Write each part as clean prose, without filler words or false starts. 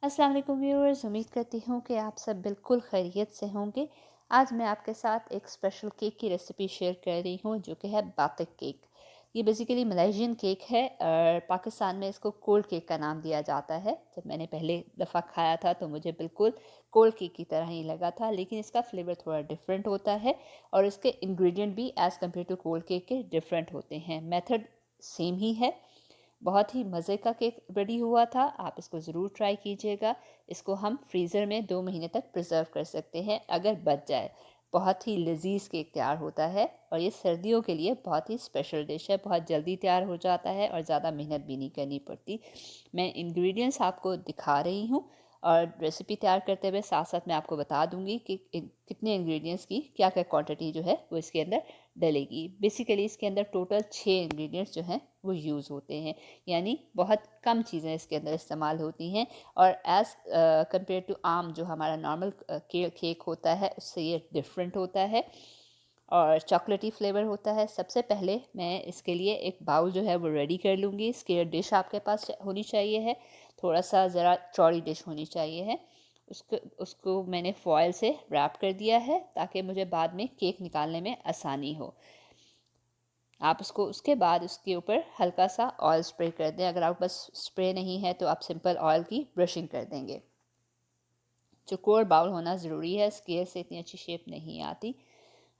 अस्सलाम वालेकुम व्यूअर्स, उम्मीद करती हूँ कि आप सब बिल्कुल खैरियत से होंगे। आज मैं आपके साथ एक स्पेशल केक की रेसिपी शेयर कर रही हूँ जो कि है बातिक केक। ये बेसिकली मलेशियन केक है और पाकिस्तान में इसको कोल्ड केक का नाम दिया जाता है। जब मैंने पहले दफ़ा खाया था तो मुझे बिल्कुल कोल्ड केक की तरह ही लगा था, लेकिन इसका फ्लेवर थोड़ा डिफरेंट होता है और इसके इंग्रेडिएंट भी as compare to cold cake के डिफरेंट होते हैं। मेथड सेम ही है। बहुत ही मज़े का केक रेडी हुआ था। आप इसको ज़रूर ट्राई कीजिएगा। इसको हम फ्रीज़र में 2 महीने तक प्रिज़र्व कर सकते हैं अगर बच जाए। बहुत ही लज़ीज़ केक तैयार होता है और ये सर्दियों के लिए बहुत ही स्पेशल डिश है। बहुत जल्दी तैयार हो जाता है और ज़्यादा मेहनत भी नहीं करनी पड़ती। मैं इंग्रेडिएंट्स आपको दिखा रही हूँ और रेसिपी तैयार करते हुए साथ-साथ मैं आपको बता दूँगी कि कितने इंग्रेडिएंट्स की क्या-क्या क्वांटिटी जो है वो इसके अंदर डलेगी। बेसिकली इसके अंदर टोटल 6 इंग्रेडिएंट्स जो हैं वो यूज़ होते हैं। यानी बहुत कम चीज़ें इसके अंदर इस्तेमाल होती हैं और एज़ कंपेयर टू आम जो हमारा नॉर्मल केक होता है उससे ये डिफरेंट होता है और चॉकलेटी फ्लेवर होता है। सबसे पहले मैं इसके लिए एक बाउल जो है वो रेडी कर लूँगी। स्क्वायर डिश आपके पास होनी चाहिए है, थोड़ा सा ज़रा चौड़ी डिश होनी चाहिए है। उसको उसको मैंने फॉयल से रैप कर दिया है ताकि मुझे बाद में केक निकालने में आसानी हो। आप उसको उसके बाद उसके ऊपर हल्का सा ऑयल स्प्रे कर दें। अगर आपके पास स्प्रे नहीं है तो आप सिंपल ऑयल की ब्रशिंग कर देंगे। चौकोर बाउल होना ज़रूरी है, स्क्वायर से इतनी अच्छी शेप नहीं आती।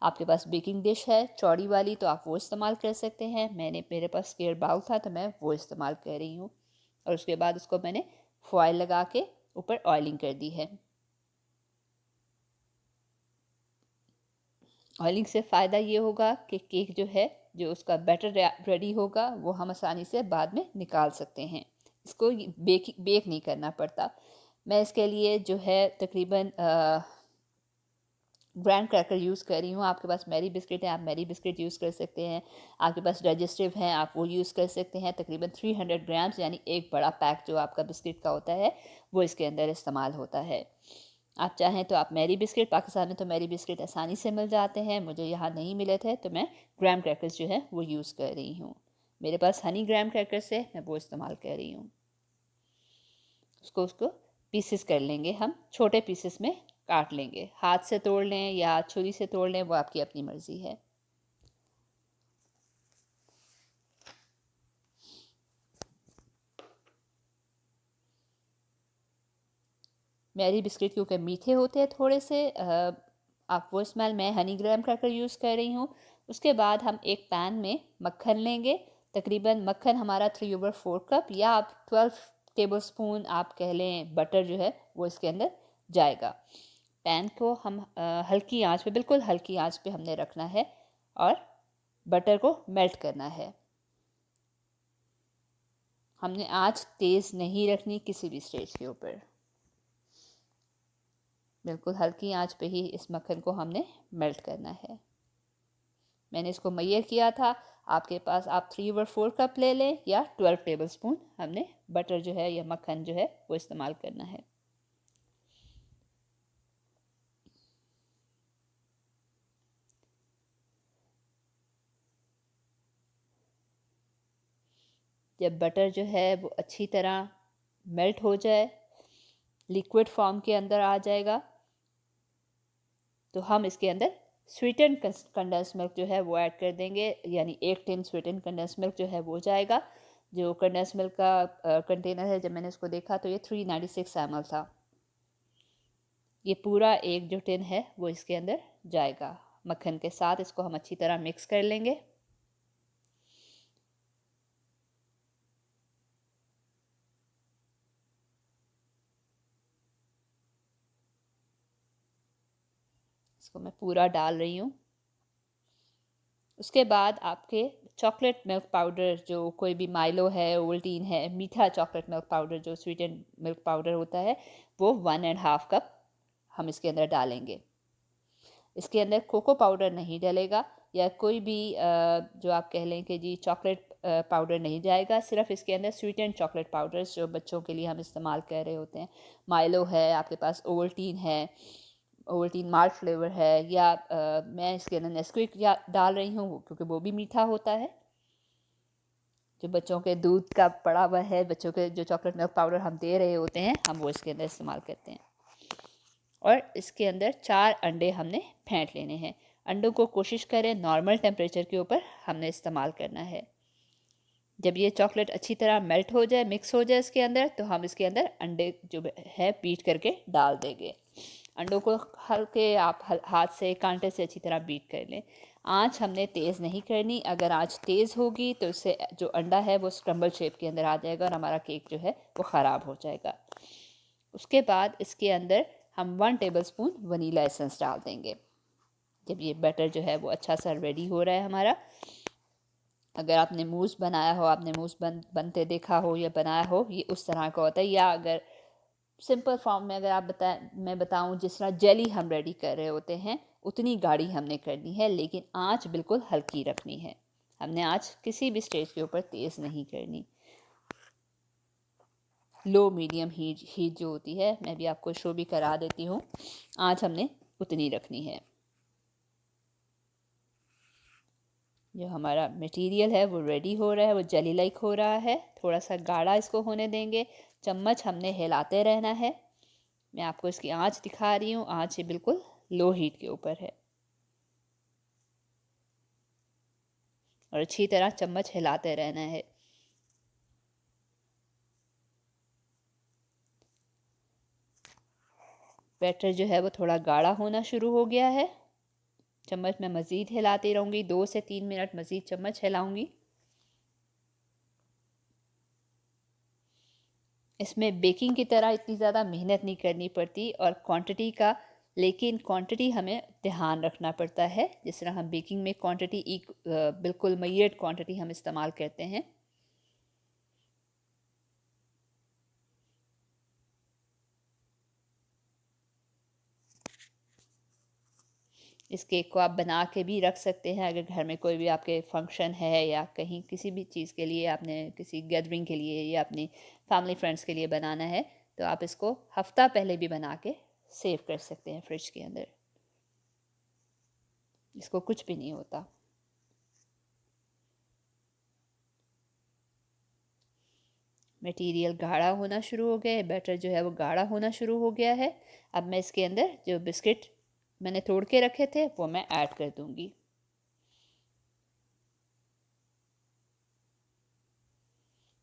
आपके पास बेकिंग डिश है चौड़ी वाली तो आप वो इस्तेमाल कर सकते हैं। मेरे पास स्क्वायर बाउल था तो मैं वो इस्तेमाल कर रही हूँ और उसके बाद उसको मैंने फॉयल लगा के ऊपर ऑयलिंग कर दी है। ऑयलिंग से फ़ायदा ये होगा कि केक जो है, जो उसका बैटर रेडी होगा वो हम आसानी से बाद में निकाल सकते हैं। इसको बेक नहीं करना पड़ता। मैं इसके लिए जो है तकरीबन ग्रैंड क्रैकर यूज़ कर रही हूँ। आपके पास मैरी बिस्किट है, आप मैरी बिस्किट यूज़ कर सकते हैं। आपके पास डाइजेस्टिव हैं, आप वो यूज़ कर सकते हैं। तकरीबन 300 ग्राम्स यानी एक बड़ा पैक जो आपका बिस्किट का होता है वो इसके अंदर इस्तेमाल होता है। आप चाहें तो आप मैरी बिस्किट, पाकिस्तान में तो मैरी बिस्किट आसानी से मिल जाते हैं, मुझे यहाँ नहीं मिले थे तो मैं ग्राम क्रैकर्स जो है वो यूज़ कर रही हूँ। मेरे पास हनी ग्राम क्रैकर्स है, मैं वो इस्तेमाल कर रही हूँ। उसको पीसेस कर लेंगे, हम छोटे पीसेस में काट लेंगे। हाथ से तोड़ लें या छुरी से तोड़ लें, वो आपकी अपनी मर्ज़ी है। मैरी बिस्किट क्योंकि मीठे होते हैं थोड़े से, आप वो स्मेल, मैं हनी ग्राम क्रैकर यूज़ कर रही हूँ। उसके बाद हम एक पैन में मक्खन लेंगे। तकरीबन मक्खन हमारा 3/4 कप या आप 12 टेबल स्पून आप कह लें बटर जो है वो इसके अंदर जाएगा। पैन को हम हल्की आंच पे, बिल्कुल हल्की आंच पे हमने रखना है और बटर को मेल्ट करना है। हमने आंच तेज़ नहीं रखनी किसी भी स्टेज के ऊपर। बिल्कुल हल्की आंच पे ही इस मक्खन को हमने मेल्ट करना है। मैंने इसको मैयर किया था। आपके पास आप 3/4 कप ले लें या 12 टेबल स्पून हमने बटर जो है या मक्खन जो है वो इस्तेमाल करना है। जब बटर जो है वो अच्छी तरह मेल्ट हो जाए, लिक्विड फॉर्म के अंदर आ जाएगा, तो हम इसके अंदर स्वीटेंड कंडेंस मिल्क जो है वो ऐड कर देंगे। यानी 1 टिन स्वीटेंड कंडेंस मिल्क जो है वो जाएगा। जो कंडेंस मिल्क का कंटेनर है, जब मैंने उसको देखा तो ये 396 ml था। ये पूरा एक जो टिन है वो इसके अंदर जाएगा। मक्खन के साथ इसको हम अच्छी तरह मिक्स कर लेंगे। इसको मैं पूरा डाल रही हूँ। उसके बाद आपके चॉकलेट मिल्क पाउडर, जो कोई भी माइलो है, ओवल्टीन है, मीठा चॉकलेट मिल्क पाउडर जो स्वीटेंड मिल्क पाउडर होता है, वो 1.5 कप हम इसके अंदर डालेंगे। इसके अंदर कोको पाउडर नहीं डलेगा या कोई भी जो आप कह लें कि जी चॉकलेट पाउडर नहीं जाएगा। सिर्फ इसके अंदर स्वीट एंड चॉकलेट पाउडर्स जो बच्चों के लिए हम इस्तेमाल कर रहे होते हैं। माइलो है, आपके पास ओवल्टीन है, ओवल्टीन मार्ट फ्लेवर है, या मैं इसके अंदर नेस्क्विक डाल रही हूँ क्योंकि वो भी मीठा होता है। जो बच्चों के दूध का पड़ा हुआ है, बच्चों के जो चॉकलेट मिल्क पाउडर हम दे रहे होते हैं, हम वो इसके अंदर इस्तेमाल करते हैं। और इसके अंदर 4 अंडे हमने फेंट लेने हैं। अंडों को कोशिश करें नॉर्मल टेम्परेचर के ऊपर हमने इस्तेमाल करना है। जब ये चॉकलेट अच्छी तरह मेल्ट हो जाए, मिक्स हो जाए इसके अंदर, तो हम इसके अंदर अंडे जो है बीट करके डाल देंगे। अंडों को हल्के आप हाथ से कांटे से अच्छी तरह बीट कर लें। आँच हमने तेज़ नहीं करनी, अगर आँच तेज़ होगी तो इससे जो अंडा है वो स्क्रम्बल शेप के अंदर आ जाएगा और हमारा केक जो है वो ख़राब हो जाएगा। उसके बाद इसके अंदर हम 1 टेबलस्पून वनीला एसेंस डाल देंगे। जब ये बैटर जो है वो अच्छा सा रेडी हो रहा है हमारा, अगर आपने मूस बनाया हो, आपने मूस बनते देखा हो या बनाया हो, ये उस तरह का होता है। या अगर सिंपल फॉर्म में अगर मैं बताऊं, जिस तरह जेली हम रेडी कर रहे होते हैं, उतनी गाढ़ी हमने करनी है, लेकिन आंच बिल्कुल हल्की रखनी है। हमने आंच किसी भी स्टेज के ऊपर तेज़ नहीं करनी। लो मीडियम हीट जो होती है, मैं भी आपको शो भी करा देती हूँ, आंच हमने उतनी रखनी है। जो हमारा मटेरियल है वो रेडी हो रहा है, वो जेली लाइक हो रहा है। थोड़ा सा गाढ़ा इसको होने देंगे, चम्मच हमने हिलाते रहना है। मैं आपको इसकी आंच दिखा रही हूँ, आंच ये बिल्कुल लो हीट के ऊपर है और अच्छी तरह चम्मच हिलाते रहना है। बैटर जो है वो थोड़ा गाढ़ा होना शुरू हो गया है। चम्मच में मज़ीद हिलाती रहूँगी, 2 से 3 मिनट मज़ीद चम्मच हिलाऊंगी। इसमें बेकिंग की तरह इतनी ज़्यादा मेहनत नहीं करनी पड़ती और क्वांटिटी का, लेकिन क्वांटिटी हमें ध्यान रखना पड़ता है। जिस तरह हम बेकिंग में क्वांटिटी बिल्कुल मैयड क्वांटिटी हम इस्तेमाल करते हैं। इस केक को आप बना के भी रख सकते हैं, अगर घर में कोई भी आपके फंक्शन है या कहीं किसी भी चीज़ के लिए आपने किसी गैदरिंग के लिए या अपनी फैमिली फ्रेंड्स के लिए बनाना है, तो आप इसको हफ्ता पहले भी बना के सेव कर सकते हैं फ्रिज के अंदर। इसको कुछ भी नहीं होता। मटेरियल गाढ़ा होना शुरू हो गया है, बैटर जो है वो गाढ़ा होना शुरू हो गया है। अब मैं इसके अंदर जो बिस्किट मैंने तोड़ के रखे थे वो मैं ऐड कर दूंगी।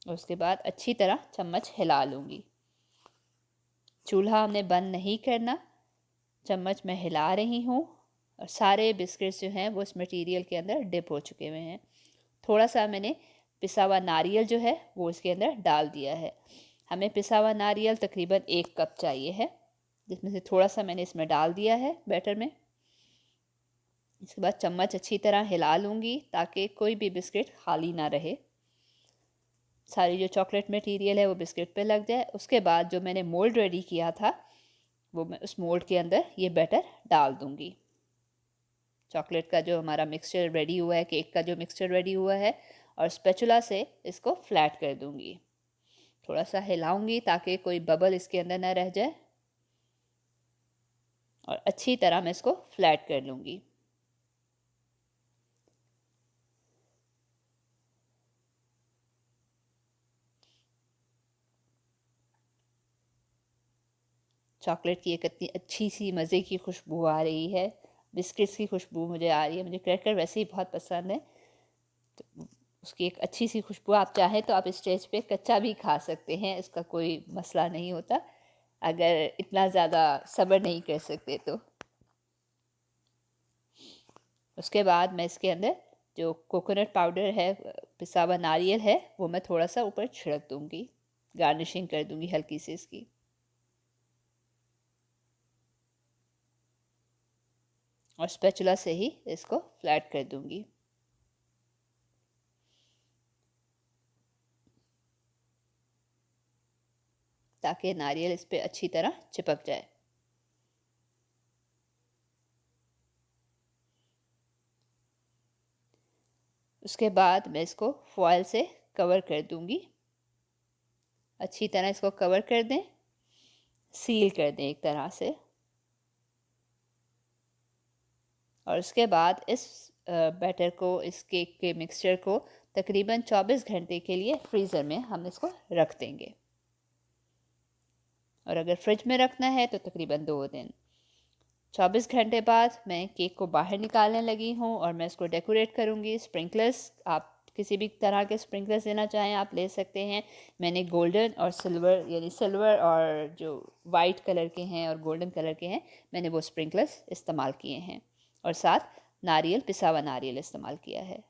और उसके बाद अच्छी तरह चम्मच हिला लूँगी। चूल्हा हमने बंद नहीं करना, चम्मच मैं हिला रही हूँ और सारे बिस्किट्स जो हैं वो इस मटेरियल के अंदर डिप हो चुके हुए हैं। थोड़ा सा मैंने पिसा हुआ नारियल जो है वो इसके अंदर डाल दिया है। हमें पिसा हुआ नारियल तकरीबन 1 कप चाहिए है, जिसमें से थोड़ा सा मैंने इसमें डाल दिया है बैटर में। इसके बाद चम्मच अच्छी तरह हिला लूँगी ताकि कोई भी बिस्किट खाली ना रहे, सारी जो चॉकलेट मटेरियल है वो बिस्किट पे लग जाए। उसके बाद जो मैंने मोल्ड रेडी किया था वो मैं उस मोल्ड के अंदर ये बैटर डाल दूँगी। चॉकलेट का जो हमारा मिक्सचर रेडी हुआ है, केक का जो मिक्सचर रेडी हुआ है, और स्पैचुला से इसको फ्लैट कर दूँगी। थोड़ा सा हिलाऊंगी ताकि कोई बबल इसके अंदर ना रह जाए और अच्छी तरह मैं इसको फ्लैट कर लूँगी। चॉकलेट की एक इतनी अच्छी सी मज़े की खुशबू आ रही है, बिस्किट्स की खुशबू मुझे आ रही है। मुझे क्रैकर वैसे ही बहुत पसंद है, तो उसकी एक अच्छी सी खुशबू, आप चाहें तो आप स्टेज पे कच्चा भी खा सकते हैं, इसका कोई मसला नहीं होता, अगर इतना ज़्यादा सब्र नहीं कर सकते तो। उसके बाद मैं इसके अंदर जो कोकोनट पाउडर है, पिसा हुआ नारियल है, वो मैं थोड़ा सा ऊपर छिड़क दूँगी, गार्निशिंग कर दूँगी हल्की सी इसकी। और स्पैचुला से ही इसको फ्लैट कर दूँगी। ताकि नारियल इस पे अच्छी तरह चिपक जाए। उसके बाद मैं इसको फॉयल से कवर कर दूँगी। अच्छी तरह इसको कवर कर दें, सील कर दें एक तरह से। और उसके बाद इस बैटर को, इस केक के मिक्सचर को तकरीबन 24 घंटे के लिए फ्रीज़र में हम इसको रख देंगे। और अगर फ्रिज में रखना है तो तकरीबन 2 दिन। 24 घंटे बाद मैं केक को बाहर निकालने लगी हूँ और मैं इसको डेकोरेट करूँगी। स्प्रिंकलर्स, आप किसी भी तरह के स्प्रिंकलर्स देना चाहें आप ले सकते हैं। मैंने गोल्डन और सिल्वर, यानी सिल्वर और जो वाइट कलर के हैं और गोल्डन कलर के हैं, मैंने वो स्प्रिंकलर्स इस्तेमाल किए हैं। और साथ नारियल, पिसा हुआ नारियल इस्तेमाल किया है।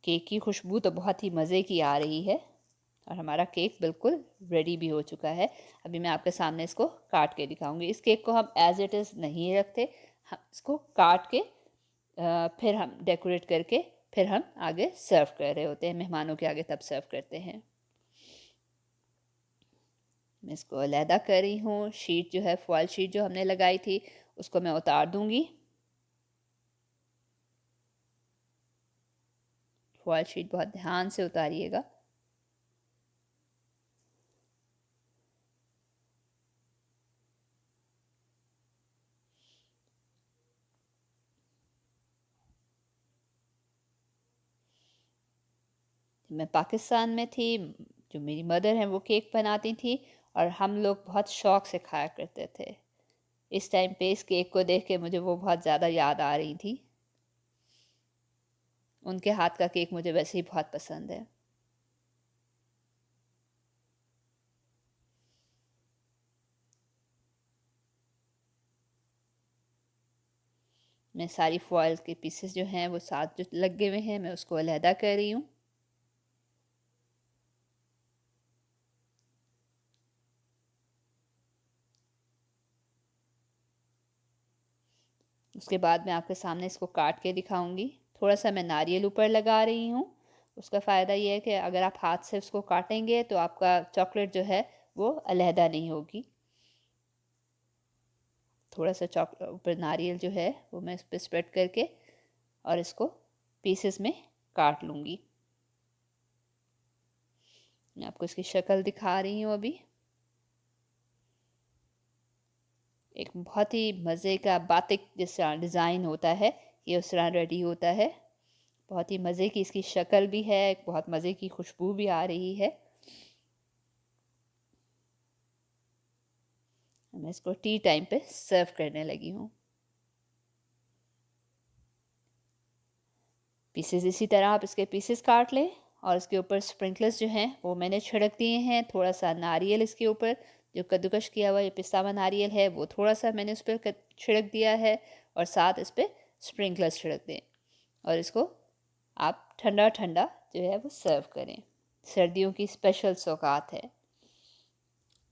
केक की खुशबू तो बहुत ही मज़े की आ रही है और हमारा केक बिल्कुल रेडी भी हो चुका है। अभी मैं आपके सामने इसको काट के दिखाऊंगी। इस केक को हम एज इट इज़ नहीं रखते, हम इसको काट के फिर हम डेकोरेट करके फिर हम आगे सर्व कर रहे होते हैं, मेहमानों के आगे तब सर्व करते हैं। मैं इसको अलहदा कर रही हूँ। शीट जो है, फॉयल शीट जो हमने लगाई थी, उसको मैं उतार दूंगी। फॉयल शीट बहुत ध्यान से उतारिएगा। मैं पाकिस्तान में थी, जो मेरी मदर हैं वो केक बनाती थी और हम लोग बहुत शौक़ से खाया करते थे। इस टाइम पे इस केक को देख के मुझे वो बहुत ज़्यादा याद आ रही थी। उनके हाथ का केक मुझे वैसे ही बहुत पसंद है। मैं सारी फॉयल के पीसेस जो हैं वो साथ जो लगे हुए हैं, मैं उसको अलहदा कर रही हूँ। उसके बाद मैं आपके सामने इसको काट के दिखाऊंगी। थोड़ा सा मैं नारियल ऊपर लगा रही हूँ। उसका फ़ायदा ये है कि अगर आप हाथ से उसको काटेंगे तो आपका चॉकलेट जो है वो अलहदा नहीं होगी। थोड़ा सा चॉकलेट ऊपर नारियल जो है वो मैं इस पर स्प्रेड करके और इसको पीसेस में काट लूँगी। मैं आपको इसकी शक्ल दिखा रही हूँ अभी। एक बहुत ही मज़े का बातिक जिस तरह डिज़ाइन होता है, ये उस तरह रेडी होता है। बहुत ही मज़े की इसकी शक्ल भी है, बहुत मज़े की खुशबू भी आ रही है। मैं इसको टी टाइम पे सर्व करने लगी हूँ। पीसेस इसी तरह आप इसके पीसेस काट लें और इसके ऊपर स्प्रिंकलर्स जो हैं वो मैंने छिड़क दिए हैं। थोड़ा सा नारियल इसके ऊपर, जो कद्दूकश किया हुआ ये पिस्ता हुआ नारियल है, वो थोड़ा सा मैंने उस पर छिड़क दिया है और साथ इस पर स्प्रिंकलर्स छिड़क दें और इसको आप ठंडा ठंडा जो है वो सर्व करें। सर्दियों की स्पेशल सौगात है।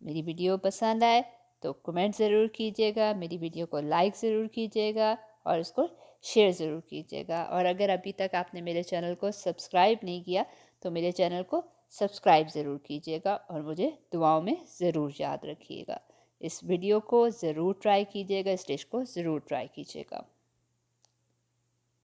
मेरी वीडियो पसंद आए तो कमेंट ज़रूर कीजिएगा, मेरी वीडियो को लाइक ज़रूर कीजिएगा और इसको शेयर ज़रूर कीजिएगा। और अगर अभी तक आपने मेरे चैनल को सब्सक्राइब नहीं किया तो मेरे चैनल को सब्सक्राइब ज़रूर कीजिएगा और मुझे दुआओं में ज़रूर याद रखिएगा। इस वीडियो को ज़रूर ट्राई कीजिएगा, इस डिश को ज़रूर ट्राई कीजिएगा।